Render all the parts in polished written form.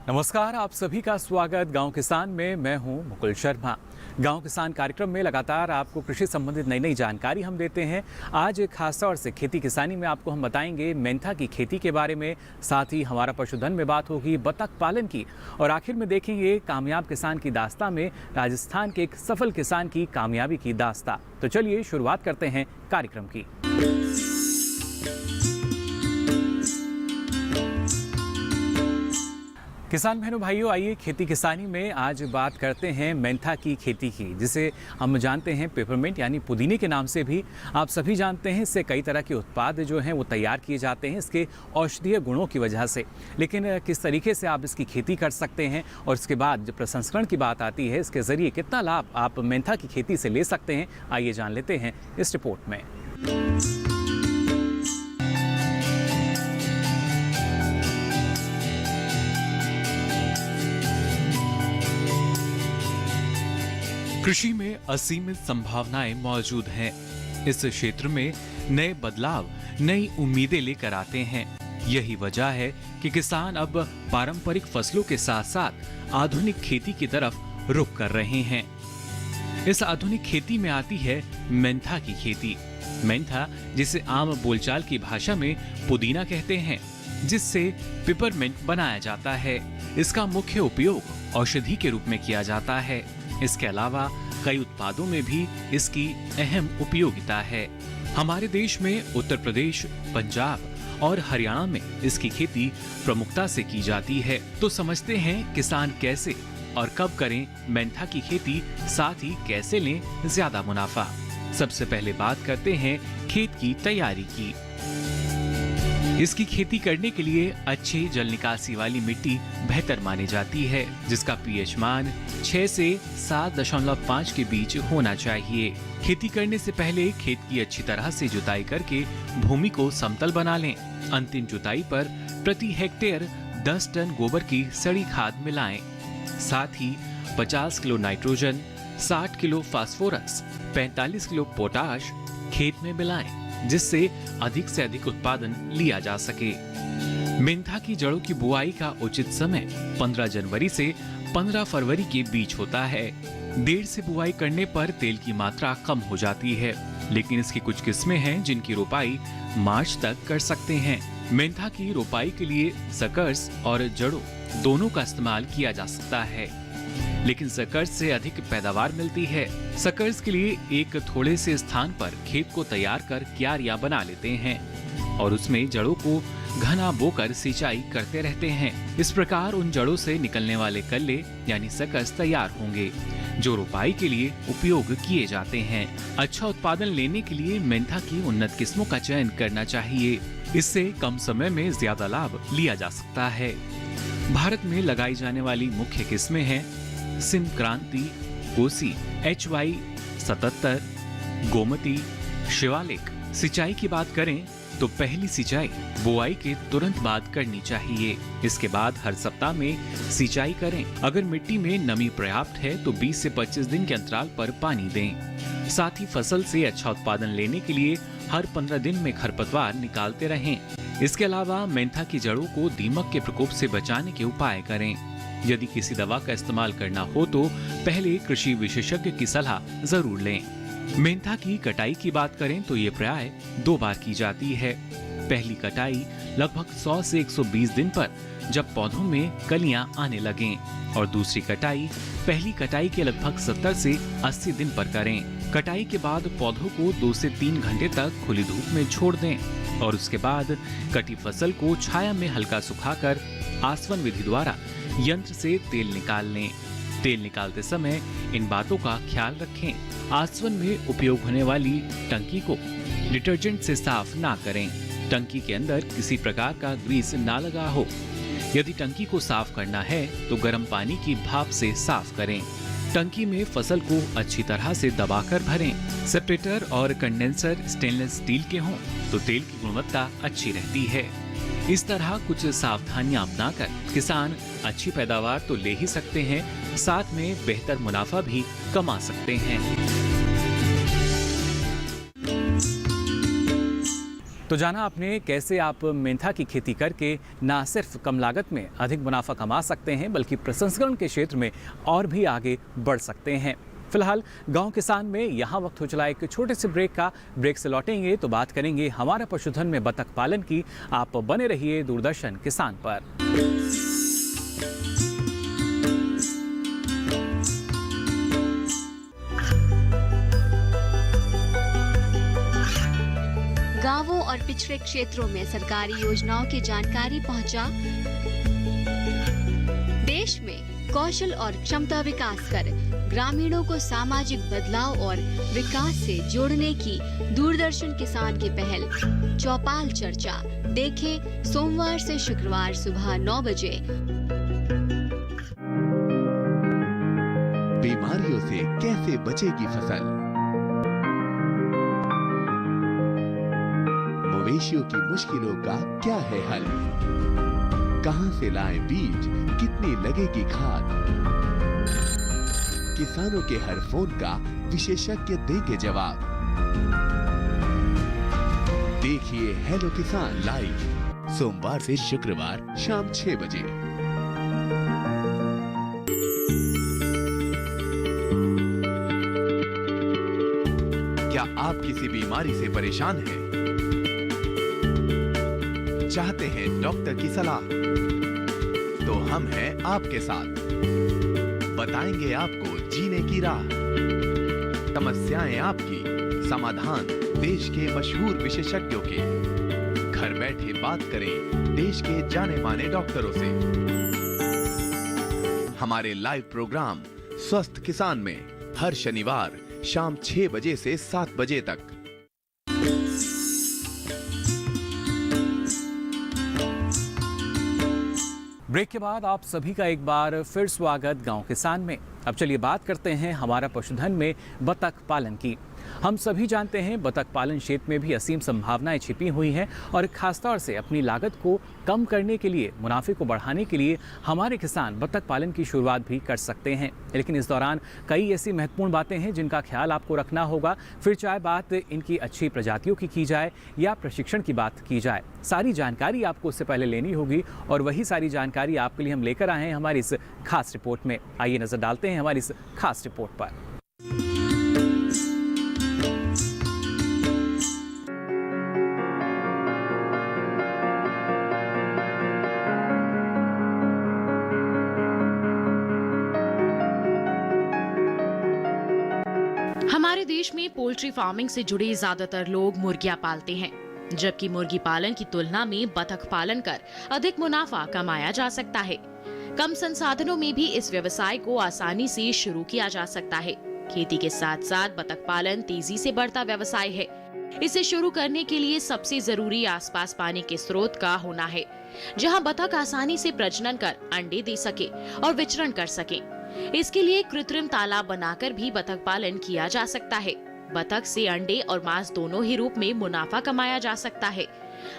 नमस्कार, आप सभी का स्वागत गांव किसान में। मैं हूं मुकुल शर्मा। गांव किसान कार्यक्रम में लगातार आपको कृषि संबंधित नई नई जानकारी हम देते हैं। आज खास तौर से खेती किसानी में आपको हम बताएंगे मेंथा की खेती के बारे में, साथ ही हमारा पशुधन में बात होगी बतख पालन की, और आखिर में देखेंगे कामयाब किसान की दास्ता में राजस्थान के एक सफल किसान की कामयाबी की दास्ता। तो चलिए शुरुआत करते हैं कार्यक्रम की। किसान बहनों भाइयों, आइए खेती किसानी में आज बात करते हैं मेंथा की खेती की, जिसे हम जानते हैं पेपरमिंट यानी पुदीने के नाम से भी आप सभी जानते हैं। इससे कई तरह के उत्पाद जो हैं वो तैयार किए जाते हैं इसके औषधीय गुणों की वजह से। लेकिन किस तरीके से आप इसकी खेती कर सकते हैं और इसके बाद जब प्रसंस्करण की बात आती है, इसके ज़रिए कितना लाभ आप मेंथा की खेती से ले सकते हैं, आइए जान लेते हैं इस रिपोर्ट में। कृषि में असीमित संभावनाएं मौजूद हैं। इस क्षेत्र में नए बदलाव नई उम्मीदें लेकर आते हैं। यही वजह है कि किसान अब पारंपरिक फसलों के साथ साथ आधुनिक खेती की तरफ रुख कर रहे हैं। इस आधुनिक खेती में आती है मेंथा की खेती। मेंथा, जिसे आम बोलचाल की भाषा में पुदीना कहते हैं, जिससे पिपरमिंट बनाया जाता है। इसका मुख्य उपयोग औषधि के रूप में किया जाता है। इसके अलावा कई उत्पादों में भी इसकी अहम उपयोगिता है। हमारे देश में उत्तर प्रदेश, पंजाब और हरियाणा में इसकी खेती प्रमुखता से की जाती है। तो समझते हैं किसान कैसे और कब करें मेंथा की खेती, साथ ही कैसे लें ज्यादा मुनाफा। सबसे पहले बात करते हैं खेत की तैयारी की। इसकी खेती करने के लिए अच्छे जल निकासी वाली मिट्टी बेहतर मानी जाती है, जिसका पीएच मान 6 से 7.5 के बीच होना चाहिए। खेती करने से पहले खेत की अच्छी तरह से जुताई करके भूमि को समतल बना लें। अंतिम जुताई पर प्रति हेक्टेयर 10 टन गोबर की सड़ी खाद मिलाएं। साथ ही 50 kilo nitrogen, 60 kilo phosphorus, 45 kilo potash खेत में मिलाएं, जिससे अधिक से अधिक उत्पादन लिया जा सके। मेंथा की जड़ों की बुआई का उचित समय 15 जनवरी से 15 फरवरी के बीच होता है। देर से बुआई करने पर तेल की मात्रा कम हो जाती है, लेकिन इसकी कुछ किस्में हैं जिनकी रोपाई मार्च तक कर सकते हैं। मेंथा की रोपाई के लिए सकर्स और जड़ों दोनों का इस्तेमाल किया जा सकता है, लेकिन सकर्स से अधिक पैदावार मिलती है। सकर्स के लिए एक थोड़े से स्थान पर खेत को तैयार कर क्यारियां बना लेते हैं और उसमें जड़ों को घना बोकर सिंचाई करते रहते हैं। इस प्रकार उन जड़ों से निकलने वाले कल्ले यानी सकर्स तैयार होंगे, जो रोपाई के लिए उपयोग किए जाते हैं। अच्छा उत्पादन लेने के लिए मेंथा की उन्नत किस्मों का चयन करना चाहिए। इससे कम समय में ज्यादा लाभ लिया जा सकता है। भारत में लगाई जाने वाली मुख्य किस्में हैं सिम क्रांति, कोसी, HY 77, गोमती, शिवालिक। सिंचाई की बात करें तो पहली सिंचाई बुआई के तुरंत बाद करनी चाहिए। इसके बाद हर सप्ताह में सिंचाई करें। अगर मिट्टी में नमी पर्याप्त है तो 20 से 25 दिन के अंतराल पर पानी दें। साथ ही फसल से अच्छा उत्पादन लेने के लिए हर 15 दिन में खरपतवार निकालते रहें। इसके अलावा मेंथा की जड़ों को दीमक के प्रकोप से बचाने के उपाय करें। यदि किसी दवा का इस्तेमाल करना हो तो पहले कृषि विशेषज्ञ की सलाह जरूर लें। मेंथा की कटाई की बात करें तो ये प्राय 2 बार की जाती है। पहली कटाई लगभग 100 से 120 दिन पर, जब पौधों में कलियां आने लगें, और दूसरी कटाई पहली कटाई के लगभग 70 से 80 दिन पर करें। कटाई के बाद पौधों को 2 से 3 घंटे तक खुली धूप में छोड़ दें और उसके बाद कटी फसल को छाया में हल्का सुखाकर आसवन विधि द्वारा यंत्र से तेल निकाल लें। तेल निकालते समय इन बातों का ख्याल रखें। आसवन में उपयोग होने वाली टंकी को डिटर्जेंट से साफ ना करें। टंकी के अंदर किसी प्रकार का ग्रीस ना लगा हो। यदि टंकी को साफ करना है तो गर्म पानी की भाप से साफ करें। टंकी में फसल को अच्छी तरह से दबाकर भरें। सेपरेटर और कंडेंसर स्टेनलेस स्टील के हों तो तेल की गुणवत्ता अच्छी रहती है। इस तरह कुछ सावधानियां अपनाकर किसान अच्छी पैदावार तो ले ही सकते हैं, साथ में बेहतर मुनाफा भी कमा सकते हैं। तो जाना आपने कैसे आप मेंथा की खेती करके ना सिर्फ कम लागत में अधिक मुनाफा कमा सकते हैं बल्कि प्रसंस्करण के क्षेत्र में और भी आगे बढ़ सकते हैं। फिलहाल गांव किसान में यहाँ वक्त हो चला एक छोटे से ब्रेक का। ब्रेक से लौटेंगे तो बात करेंगे हमारा पशुधन में बतख पालन की। आप बने रहिए दूरदर्शन किसान पर। गांवों और पिछड़े क्षेत्रों में सरकारी योजनाओं की जानकारी पहुंचा। देश में कौशल और क्षमता विकास कर ग्रामीणों को सामाजिक बदलाव और विकास से जोड़ने की दूरदर्शन किसान की पहल चौपाल चर्चा देखें सोमवार से शुक्रवार सुबह 9 बजे। बीमारियों से कैसे बचेगी फसल, मवेशियों की मुश्किलों का क्या है हल, कहां से लाएं बीज, कितनी लगेगी खाद, किसानों के हर फोन का विशेषज्ञ देंगे जवाब। देखिए हेलो किसान लाइव सोमवार से शुक्रवार शाम 6 बजे। क्या आप किसी बीमारी से परेशान हैं? चाहते हैं डॉक्टर की सलाह? तो हम हैं आपके साथ, बताएंगे आपको जीने की राह। समस्याएं आपकी, समाधान देश के मशहूर विशेषज्ञों के। घर बैठे बात करें देश के जाने माने डॉक्टरों से। हमारे लाइव प्रोग्राम स्वस्थ किसान में हर शनिवार शाम 6 बजे से 7 बजे तक। ब्रेक के बाद आप सभी का एक बार फिर स्वागत गांव किसान में। अब चलिए बात करते हैं हमारा पशुधन में बतख पालन की। हम सभी जानते हैं बतख पालन क्षेत्र में भी असीम संभावनाएं छिपी हुई हैं और खासतौर से अपनी लागत को कम करने के लिए, मुनाफे को बढ़ाने के लिए हमारे किसान बतख पालन की शुरुआत भी कर सकते हैं। लेकिन इस दौरान कई ऐसी महत्वपूर्ण बातें हैं जिनका ख्याल आपको रखना होगा। फिर चाहे बात इनकी अच्छी प्रजातियों की जाए या प्रशिक्षण की बात की जाए, सारी जानकारी आपको उससे पहले लेनी होगी और वही सारी जानकारी आपके लिए हम लेकर आए हैं हमारी इस खास रिपोर्ट में। आइए नजर डालते हैं हमारी इस खास रिपोर्ट पर। हमारे देश में पोल्ट्री फार्मिंग से जुड़े ज्यादातर लोग मुर्गियां पालते हैं, जबकि मुर्गी पालन की तुलना में बतख पालन कर अधिक मुनाफा कमाया जा सकता है। कम संसाधनों में भी इस व्यवसाय को आसानी से शुरू किया जा सकता है। खेती के साथ साथ बतख पालन तेजी से बढ़ता व्यवसाय है। इसे शुरू करने के लिए सबसे जरूरी आसपास पानी के स्रोत का होना है, जहां बतख आसानी से प्रजनन कर अंडे दे सके और विचरण कर सके। इसके लिए कृत्रिम तालाब बनाकर भी बतख पालन किया जा सकता है। बतख से अंडे और मांस दोनों ही रूप में मुनाफा कमाया जा सकता है।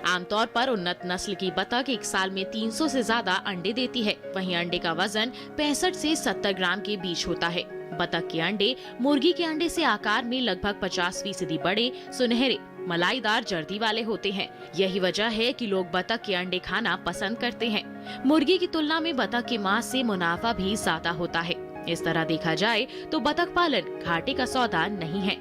आमतौर पर उन्नत नस्ल की बतख एक साल में 300 से ज्यादा अंडे देती है। वहीं अंडे का वजन 65 से 70 ग्राम के बीच होता है। बतख के अंडे मुर्गी के अंडे से आकार में लगभग 50% बड़े, सुनहरे, मलाईदार जर्दी वाले होते हैं। यही वजह है कि लोग बतख के अंडे खाना पसंद करते हैं। मुर्गी की तुलना में बतख के मांस से मुनाफा भी ज्यादा होता है। इस तरह देखा जाए तो बतख पालन घाटे का सौदा नहीं है।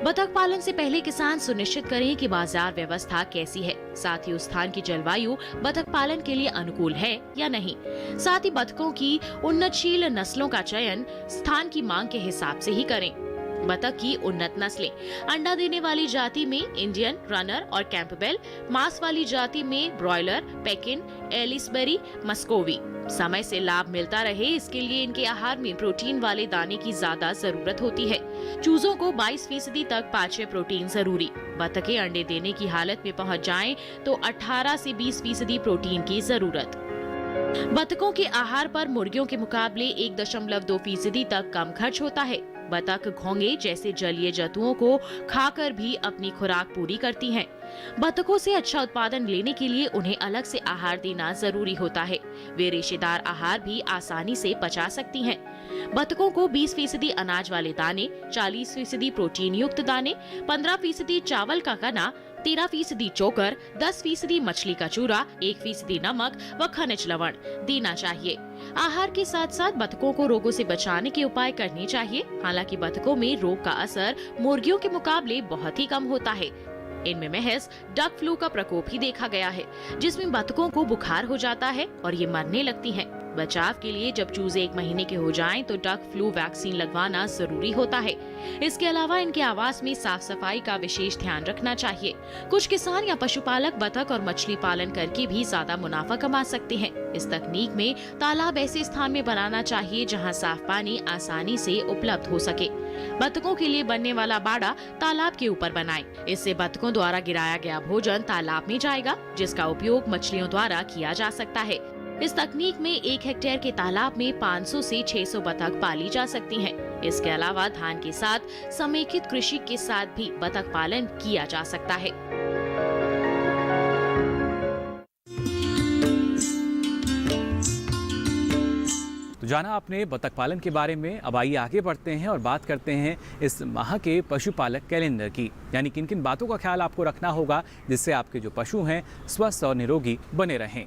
बतख पालन से पहले किसान सुनिश्चित करें कि बाजार व्यवस्था कैसी है, साथ ही उस स्थान की जलवायु बतख पालन के लिए अनुकूल है या नहीं। साथ ही बतखों की उन्नतशील नस्लों का चयन स्थान की मांग के हिसाब से ही करें। बतख की उन्नत नस्लें अंडा देने वाली जाति में इंडियन रनर और कैंपबेल, मांस वाली जाति में ब्रॉयलर, पेकिन, एलिसबरी, मस्कोवी। समय से लाभ मिलता रहे इसके लिए इनके आहार में प्रोटीन वाले दाने की ज्यादा जरूरत होती है। चूजों को 22% तक पाच्य प्रोटीन जरूरी। बतखें अंडे देने की हालत में पहुंच जाएं तो 18 से 20% प्रोटीन की जरूरत। बतखों के आहार पर मुर्गियों के मुकाबले 1.2% तक कम खर्च होता है। बतख घोंगे जैसे जलीय जंतुओं को खाकर भी अपनी खुराक पूरी करती हैं। बतखों से अच्छा उत्पादन लेने के लिए उन्हें अलग से आहार देना जरूरी होता है। वे रेशेदार आहार भी आसानी से पचा सकती हैं। बतखों को 20% अनाज वाले दाने, 40% प्रोटीन युक्त दाने, 15% चावल का कना, 13% चोकर, 10% मछली का चूरा, 1% नमक व खनिज लवण देना चाहिए। आहार के साथ साथ बतखों को रोगों से बचाने के उपाय करने चाहिए। हालांकि बतखों में रोग का असर मुर्गियों के मुकाबले बहुत ही कम होता है। इनमें महज डक फ्लू का प्रकोप ही देखा गया है, जिसमें बतखों को बुखार हो जाता है और ये मरने लगती हैं। बचाव के लिए जब चूजे 1 महीने के हो जाएं तो डक फ्लू वैक्सीन लगवाना जरूरी होता है। इसके अलावा इनके आवास में साफ सफाई का विशेष ध्यान रखना चाहिए। कुछ किसान या पशुपालक बतख और मछली पालन करके भी ज्यादा मुनाफा कमा सकते हैं। इस तकनीक में तालाब ऐसे स्थान में बनाना चाहिए जहां साफ पानी आसानी से उपलब्ध हो सके। बतखों के लिए बनने वाला बाड़ा तालाब के ऊपर बनाएं। इससे बतखों द्वारा गिराया गया भोजन तालाब में जाएगा, जिसका उपयोग मछलियों द्वारा किया जा सकता है। इस तकनीक में 1 हेक्टेयर के तालाब में 500 से 600 बतख पाली जा सकती हैं। इसके अलावा धान के साथ समेकित कृषि के साथ भी बतख पालन किया जा सकता है। तो जाना आपने बतख पालन के बारे में। अब आइए आगे बढ़ते हैं और बात करते हैं इस माह के पशुपालक कैलेंडर की, यानी किन किन बातों का ख्याल आपको रखना होगा जिससे आपके जो पशु हैं स्वस्थ और निरोगी बने रहें।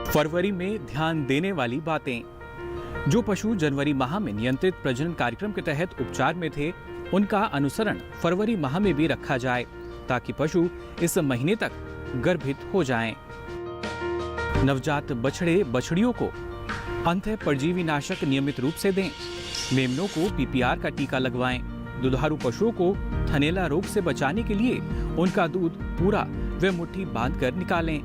फरवरी में ध्यान देने वाली बातें। जो पशु जनवरी माह में नियंत्रित प्रजनन कार्यक्रम के तहत उपचार में थे, उनका अनुसरण फरवरी माह में भी रखा जाए ताकि पशु इस महीने तक गर्भित हो जाएं। नवजात बछड़े बछड़ियों को अंतः परजीवी नाशक नियमित रूप से दें। मेमनों को पीपीआर का टीका लगवाएं। दुधारू पशुओं को थनैला रोग से बचाने के लिए उनका दूध पूरा व मुट्ठी बांधकर निकालें।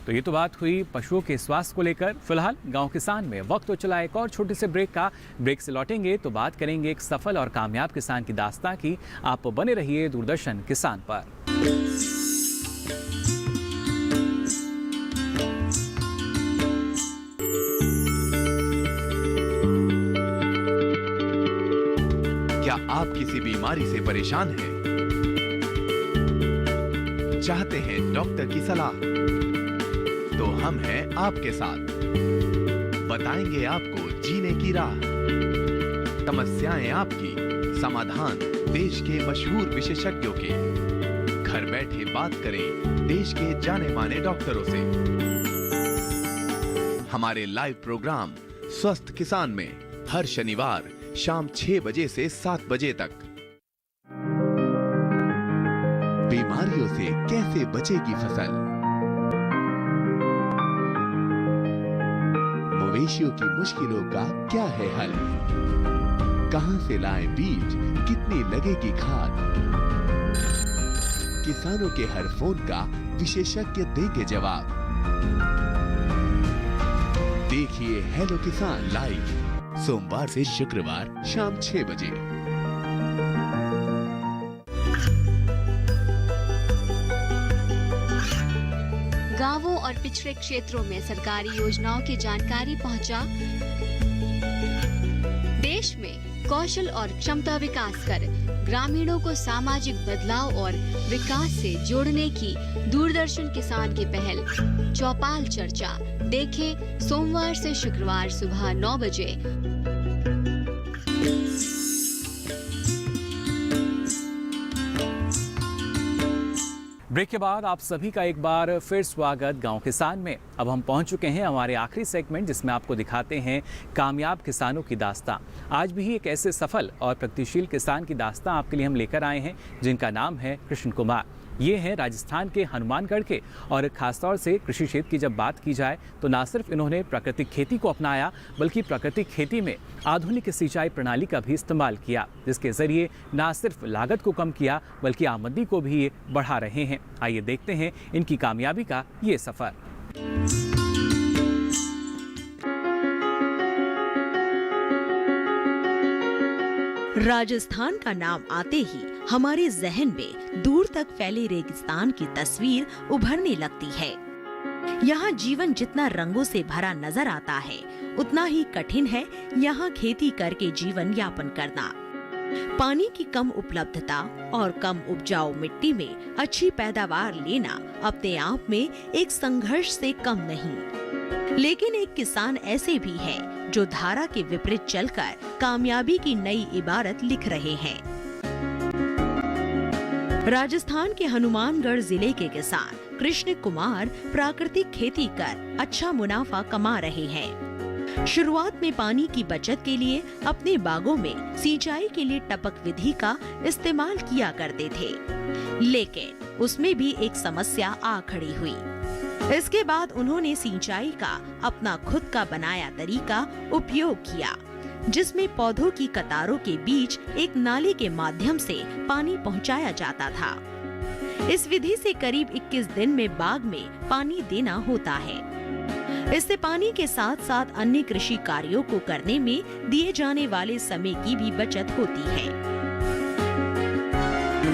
तो ये तो बात हुई पशुओं के स्वास्थ्य को लेकर। फिलहाल गांव किसान में वक्त तो चला एक और छोटे से ब्रेक का। ब्रेक से लौटेंगे तो बात करेंगे एक सफल और कामयाब किसान की दास्तां की। आप बने रहिए दूरदर्शन किसान पर। क्या आप किसी बीमारी से परेशान हैं? चाहते हैं डॉक्टर की सलाह? तो हम हैं आपके साथ। बताएंगे आपको जीने की राह। समस्याएं आपकी, समाधान देश के मशहूर विशेषज्ञों के। घर बैठे बात करें देश के जाने माने डॉक्टरों से। हमारे लाइव प्रोग्राम स्वस्थ किसान में हर शनिवार शाम 6 बजे से 7 बजे तक। बीमारियों से कैसे बचेगी फसल? मवेशियों की मुश्किलों का क्या है हल? कहां से लाएं बीज, कितनी लगेगी खाद? किसानों के हर फोन का विशेषज्ञ देंगे जवाब। देखिए हेलो किसान लाइव सोमवार से शुक्रवार शाम 6 बजे। गांवों और पिछड़े क्षेत्रों में सरकारी योजनाओं की जानकारी पहुंचा। देश में कौशल और क्षमता विकास कर ग्रामीणों को सामाजिक बदलाव और विकास से जोड़ने की दूरदर्शन किसान की पहल चौपाल चर्चा देखें सोमवार से शुक्रवार सुबह 9 बजे। ब्रेक के बाद आप सभी का एक बार फिर स्वागत गांव किसान में। अब हम पहुंच चुके हैं हमारे आखिरी सेगमेंट जिसमें आपको दिखाते हैं कामयाब किसानों की दास्तां। आज भी एक ऐसे सफल और प्रगतिशील किसान की दास्तां आपके लिए हम लेकर आए हैं जिनका नाम है कृष्ण कुमार। ये हैं राजस्थान के हनुमानगढ़ के और खासतौर से कृषि क्षेत्र की जब बात की जाए तो ना सिर्फ इन्होंने प्राकृतिक खेती को अपनाया बल्कि प्राकृतिक खेती में आधुनिक सिंचाई प्रणाली का भी इस्तेमाल किया, जिसके जरिए ना सिर्फ लागत को कम किया बल्कि आमदनी को भी ये बढ़ा रहे हैं। आइए देखते हैं इनकी कामयाबी का ये सफर। राजस्थान का नाम आते ही हमारे जहन में दूर तक फैले रेगिस्तान की तस्वीर उभरने लगती है। यहाँ जीवन जितना रंगों से भरा नजर आता है, उतना ही कठिन है यहाँ खेती करके जीवन यापन करना। पानी की कम उपलब्धता और कम उपजाऊ मिट्टी में अच्छी पैदावार लेना अपने आप में एक संघर्ष से कम नहीं। लेकिन एक किसान ऐसे भी हैं जो धारा के विपरीत चलकर कामयाबी की नई इबारत लिख रहे हैं। राजस्थान के हनुमानगढ़ जिले के किसान कृष्ण कुमार प्राकृतिक खेती कर अच्छा मुनाफा कमा रहे हैं। शुरुआत में पानी की बचत के लिए अपने बागों में सिंचाई के लिए टपक विधि का इस्तेमाल किया करते थे, लेकिन उसमें भी एक समस्या आ खड़ी हुई। इसके बाद उन्होंने सिंचाई का अपना खुद का बनाया तरीका उपयोग किया, जिसमें पौधों की कतारों के बीच एक नाली के माध्यम से पानी पहुंचाया जाता था। इस विधि से करीब 21 दिन में बाग में पानी देना होता है। इससे पानी के साथ साथ अन्य कृषि कार्यों को करने में दिए जाने वाले समय की भी बचत होती है।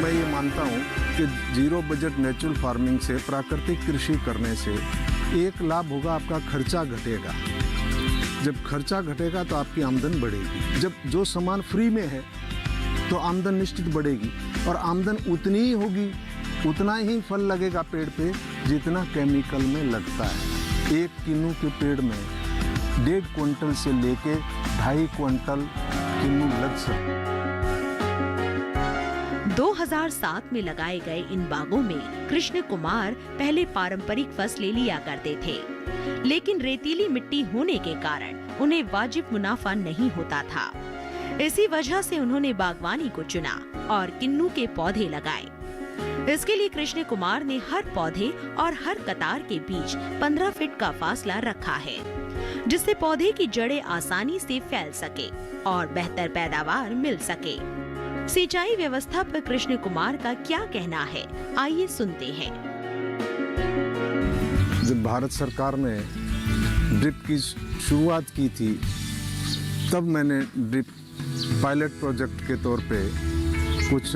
मैं ये मानता हूँ कि जीरो बजट नेचुरल फार्मिंग से, प्राकृतिक कृषि करने से एक लाभ होगा, आपका खर्चा घटेगा। जब खर्चा घटेगा तो आपकी आमदन बढ़ेगी। जब जो सामान फ्री में है तो आमदन निश्चित बढ़ेगी, और आमदन उतनी ही होगी, उतना ही फल लगेगा पेड़ पे जितना केमिकल में लगता है। एक किन्नू के पेड़ में 1.5 क्विंटल से लेके 2.5 क्विंटल किन्नू लग सकता है। 2007 में लगाए गए इन बागों में कृष्ण कुमार पहले पारंपरिक फसलें लिया करते थे, लेकिन रेतीली मिट्टी होने के कारण उन्हें वाजिब मुनाफा नहीं होता था। इसी वजह से उन्होंने बागवानी को चुना और किन्नू के पौधे लगाए। इसके लिए कृष्ण कुमार ने हर पौधे और हर कतार के बीच 15 फीट का फासला रखा है, जिससे पौधे की जड़ें आसानी से फैल सके और बेहतर पैदावार मिल सके। सिंचाई व्यवस्था पर कृष्ण कुमार का क्या कहना है, आइए सुनते हैं। जब भारत सरकार ने ड्रिप की शुरुआत की थी, तब मैंने ड्रिप पायलट प्रोजेक्ट के तौर पे कुछ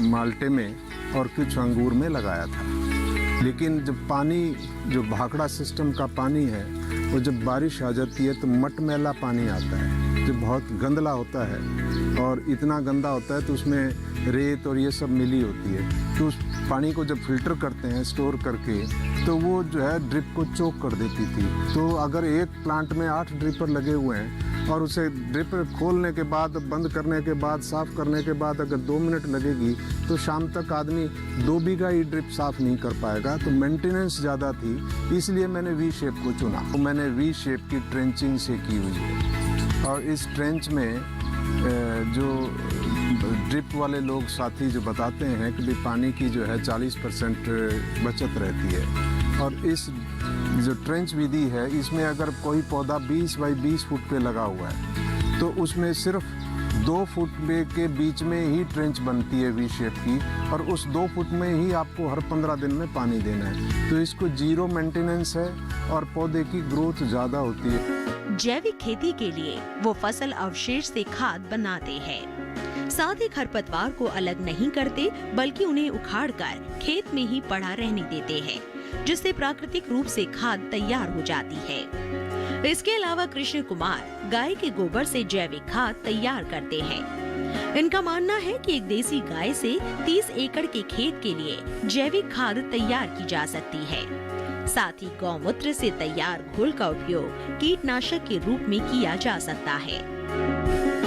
माल्टे में और कुछ अंगूर में लगाया था। लेकिन जब पानी, जो भाखड़ा सिस्टम का पानी है, वो जब बारिश आ जाती है तो मटमैला पानी आता है, जो बहुत गंदला होता है, और इतना गंदा होता है तो उसमें रेत और ये सब मिली होती है। तो उस पानी को जब फिल्टर करते हैं स्टोर करके, तो वो जो है ड्रिप को चोक कर देती थी। तो अगर एक प्लांट में 8 ड्रिपर लगे हुए हैं और उसे ड्रिप खोलने के बाद, बंद करने के बाद, साफ करने के बाद अगर 2 मिनट लगेगी तो शाम तक आदमी 2 बीघा ही ड्रिप साफ नहीं कर पाएगा। तो मेंटेनेंस ज़्यादा थी, इसलिए मैंने वी शेप को चुना। तो मैंने वी शेप की ट्रेंचिंग से की हुई है, और इस ट्रेंच में जो ड्रिप वाले लोग साथी जो बताते हैं कि भी पानी की जो है 40% बचत रहती है। और इस जो ट्रेंच विधि है, इसमें अगर कोई पौधा 20 बाई 20 फुट पे लगा हुआ है तो उसमें सिर्फ 2 फुट के बीच में ही ट्रेंच बनती है वी शेप की, और उस 2 फुट में ही आपको हर 15 दिन में पानी देना है। तो इसको जीरो मेंटेनेंस है और पौधे की ग्रोथ ज़्यादा होती है। जैविक खेती के लिए वो फसल अवशेष से खाद बनाते हैं। साथ ही खरपतवार को अलग नहीं करते, बल्कि उन्हें उखाड़कर खेत में ही पड़ा रहने देते हैं, जिससे प्राकृतिक रूप से खाद तैयार हो जाती है। इसके अलावा कृष्ण कुमार गाय के गोबर से जैविक खाद तैयार करते हैं। इनका मानना है कि एक देसी गाय से 30 एकड़ के खेत के लिए जैविक खाद तैयार की जा सकती है। साथ ही गौमूत्र से तैयार घोल का उपयोग कीटनाशक के रूप में किया जा सकता है।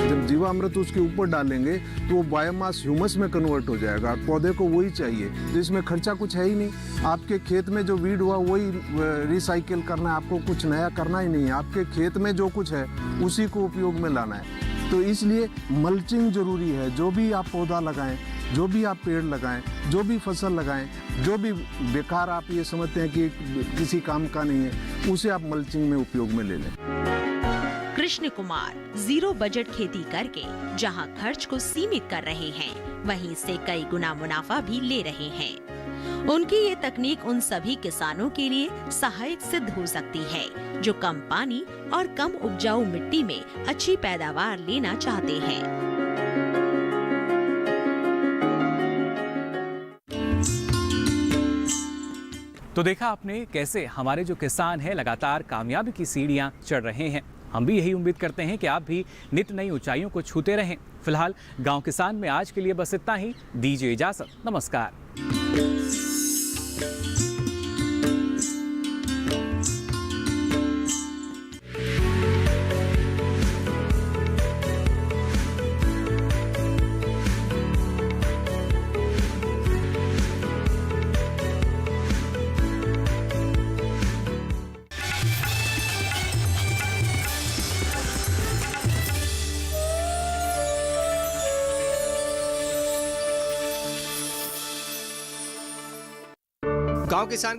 जब जीवामृत उसके ऊपर डालेंगे तो वो बायोमास ह्यूमस में कन्वर्ट हो जाएगा। पौधे को वही चाहिए, तो इसमें खर्चा कुछ है ही नहीं। आपके खेत में जो वीड हुआ वही रिसाइकिल करना है, आपको कुछ नया करना ही नहीं है। आपके खेत में जो कुछ है उसी को उपयोग में लाना है। तो इसलिए मल्चिंग जरूरी है। जो भी आप पौधा लगाएं, जो भी आप पेड़ लगाएं, जो भी फसल लगाएं, जो भी बेकार आप ये समझते हैं कि किसी काम का नहीं है, उसे आप मल्चिंग में उपयोग में ले लें। कृष्ण कुमार जीरो बजट खेती करके जहां खर्च को सीमित कर रहे हैं, वहीं इससे कई गुना मुनाफा भी ले रहे हैं। उनकी ये तकनीक उन सभी किसानों के लिए सहायक सिद्ध हो सकती है जो कम पानी और कम उपजाऊ मिट्टी में अच्छी पैदावार लेना चाहते हैं। तो देखा आपने कैसे हमारे जो किसान हैं लगातार कामयाबी की सीढ़ियां चढ़ रहे हैं। हम भी यही उम्मीद करते हैं कि आप भी नित नई ऊंचाइयों को छूते रहें। फिलहाल गांव किसान में आज के लिए बस इतना ही। दीजिए इजाजत, नमस्कार। गांव किसान